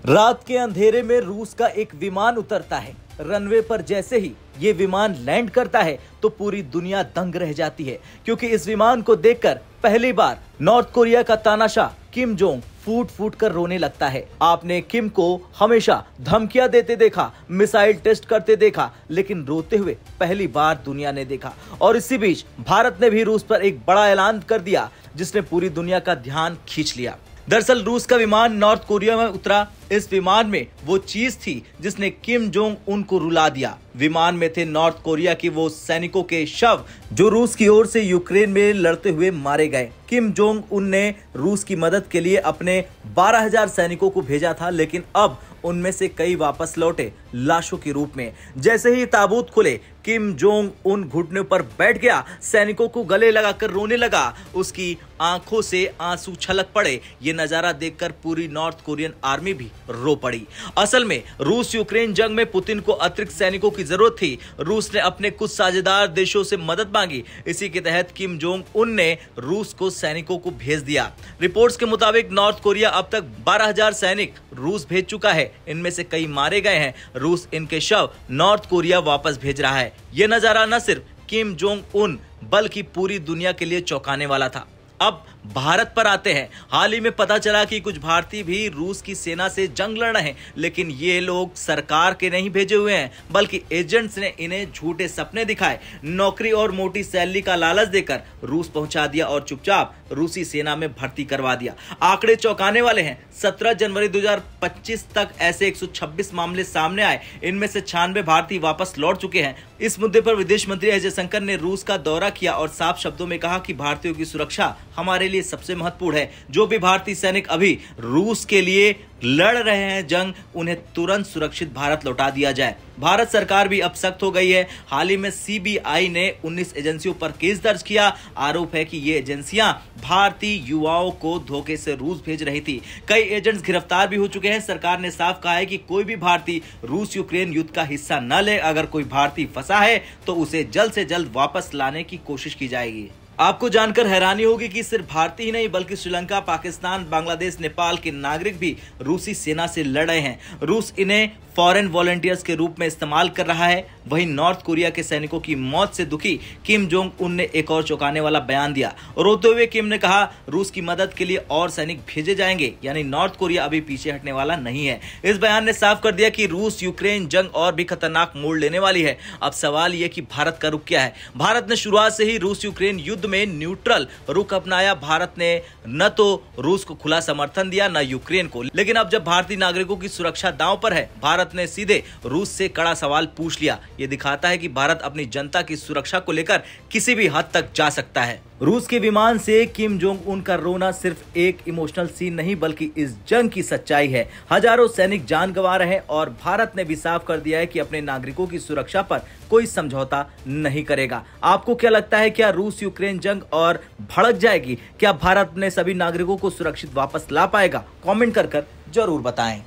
रात के अंधेरे में रूस का एक विमान उतरता है। रनवे पर जैसे ही ये विमान लैंड करता है तो पूरी दुनिया दंग रह जाती है, क्योंकि इस विमान को देखकर पहली बार नॉर्थ कोरिया का तानाशाह किम जोंग फूट फूट कर रोने लगता है। आपने किम को हमेशा धमकियां देते देखा, मिसाइल टेस्ट करते देखा, लेकिन रोते हुए पहली बार दुनिया ने देखा। और इसी बीच भारत ने भी रूस पर एक बड़ा ऐलान कर दिया, जिसने पूरी दुनिया का ध्यान खींच लिया। दरअसल रूस का विमान नॉर्थ कोरिया में उतरा। इस विमान में वो चीज थी जिसने किम जोंग उन को रुला दिया। विमान में थे नॉर्थ कोरिया के वो सैनिकों के शव जो रूस की ओर से यूक्रेन में लड़ते हुए मारे गए। किम जोंग उन ने रूस की मदद के लिए अपने 12,000 सैनिकों को भेजा था, लेकिन अब उनमें से कई वापस लौटे लाशों के रूप में। जैसे ही ताबूत खुले, किम जोंग उन घुटने पर बैठ गया, सैनिकों को गले लगाकर रोने लगा। उसकी आंखों से आंसू छलक पड़े। ये नजारा देखकर पूरी नॉर्थ कोरियन आर्मी भी रो पड़ी। असल में रूस यूक्रेन जंग में पुतिन को अतिरिक्त सैनिकों की जरूरत थी। रूस ने अपने कुछ साझेदार देशों से मदद मांगी। इसी के तहत किम जोंग उन ने रूस को सैनिकों को भेज दिया। रिपोर्ट्स के मुताबिक नॉर्थ कोरिया अब तक 12,000 सैनिक रूस भेज चुका है। इनमें से कई मारे गए हैं। रूस इनके शव नॉर्थ कोरिया वापस भेज रहा है। यह नजारा न सिर्फ किम जोंग उन बल्कि पूरी दुनिया के लिए चौंकाने वाला था। अब भारत पर आते हैं। हाल ही में पता चला कि कुछ भारतीय भी रूस की सेना से जंग लड़ रहे हैं, लेकिन ये लोग सरकार के नहीं भेजे हुए हैं, बल्कि एजेंट्स ने इन्हें झूठे सपने दिखाए, नौकरी और मोटी सैलरी का लालच देकर रूस पहुंचा दिया और चुपचाप रूसी सेना में भर्ती करवा दिया। आंकड़े चौंकाने वाले हैं। 17 जनवरी 2025 तक ऐसे 126 मामले सामने आए। इनमें से 96 भारतीय वापस लौट चुके हैं। इस मुद्दे पर विदेश मंत्री एस जयशंकर ने रूस का दौरा किया और साफ शब्दों में कहा कि भारतीयों की सुरक्षा हमारे लिए सबसे महत्वपूर्ण है। जो भी भारतीय सैनिक अभी रूस के लिए लड़ रहे हैं जंग, उन्हें तुरंत सुरक्षित भारत लौटा दिया जाए। भारत सरकार भी अब सख्त हो गई है। हाल ही में सीबीआई ने 19 एजेंसियों पर केस दर्ज किया। आरोप है कि ये एजेंसियां भारतीय युवाओं को धोखे से रूस भेज रही थी। कई एजेंट्स गिरफ्तार भी हो चुके हैं। सरकार ने साफ कहा है कि कोई भी भारतीय रूस यूक्रेन युद्ध का हिस्सा न ले। अगर कोई भारतीय फंसा है तो उसे जल्द से जल्द वापस लाने की कोशिश की जाएगी। आपको जानकर हैरानी होगी कि सिर्फ भारतीय ही नहीं बल्कि श्रीलंका, पाकिस्तान, बांग्लादेश, नेपाल के नागरिक भी रूसी सेना से लड़ रहे हैं। रूस इन्हें फॉरेन वॉलंटियर्स के रूप में इस्तेमाल कर रहा है। वहीं नॉर्थ कोरिया के सैनिकों की मौत से दुखी किम जोंग उन ने एक और चौंकाने वाला बयान दिया। रोते हुए किम ने कहा, रूस की मदद के लिए और सैनिक भेजे जाएंगे, यानी नॉर्थ कोरिया अभी पीछे हटने वाला नहीं है। इस बयान ने साफ कर दिया कि रूस यूक्रेन जंग और भी खतरनाक मोड़ लेने वाली है। अब सवाल यह कि भारत का रुख क्या है। भारत ने शुरुआत से ही रूस यूक्रेन युद्ध में न्यूट्रल रुख अपनाया। भारत ने न तो रूस को खुला समर्थन दिया न यूक्रेन को, लेकिन अब जब भारतीय नागरिकों की सुरक्षा दांव पर है, भारत ने सीधे रूस से कड़ा सवाल पूछ लिया। यह दिखाता है कि भारत अपनी जनता की सुरक्षा को लेकर किसी भी हद तक जा सकता है। रूस के विमान से किम जोंग उन का रोना सिर्फ एक इमोशनल सीन नहीं बल्कि इस जंग की सच्चाई है। हजारों सैनिक जान गंवा रहे हैं और भारत ने भी साफ कर दिया है कि अपने नागरिकों की सुरक्षा पर कोई समझौता नहीं करेगा। आपको क्या लगता है, क्या रूस यूक्रेन जंग और भड़क जाएगी? क्या भारत अपने सभी नागरिकों को सुरक्षित वापस ला पाएगा? कमेंट कर जरूर बताएं।